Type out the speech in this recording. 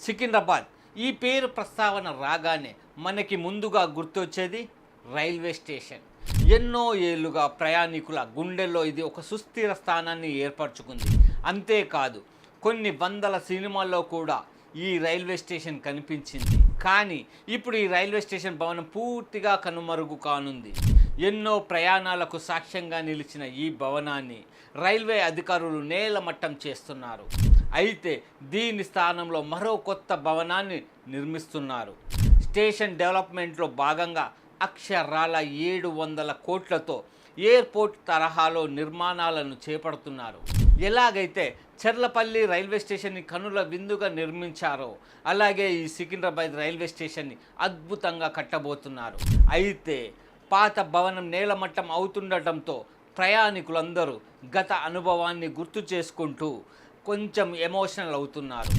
సికింద్రాబాద్ ఈ పేరు ప్రస్తావన రాగానే మనకి ముందుగా గుర్తొచ్చేది రైల్వే స్టేషన్. ఎన్నో ఏళ్లుగా ప్రయాణికుల గుండెల్లో ఇది ఒక సుస్థిర స్థానాన్ని ఏర్పరచుకుంది. అంతేకాదు కొన్ని వందల సినిమాల్లో కూడా ఈ రైల్వే స్టేషన్ కనిపించింది. కానీ ఇప్పుడు ఈ రైల్వే స్టేషన్ భవనం పూర్తిగా కనుమరుగు కానుంది. ఎన్నో ప్రయాణాలకు సాక్ష్యంగా నిలిచిన ఈ భవనాన్ని రైల్వే అధికారులు నేలమట్టం చేస్తున్నారు. అయితే దీని స్థానంలో మరో కొత్త భవనాన్ని నిర్మిస్తున్నారు. స్టేషన్ డెవలప్మెంట్లో భాగంగా అక్షరాల 700 కోట్లతో ఎయిర్పోర్ట్ తరహాలో నిర్మాణాలను చేపడుతున్నారు. ఎలాగైతే చర్లపల్లి రైల్వే స్టేషన్ని కనుల విందుగా నిర్మించారో అలాగే ఈ సికింద్రాబాద్ రైల్వే స్టేషన్ని అద్భుతంగా కట్టబోతున్నారు. అయితే పాత భవనం నేలమట్టం అవుతుండటంతో ప్రయాణికులందరూ గత అనుభవాన్ని గుర్తు చేసుకుంటూ కొంచెం ఎమోషనల్ అవుతున్నారు.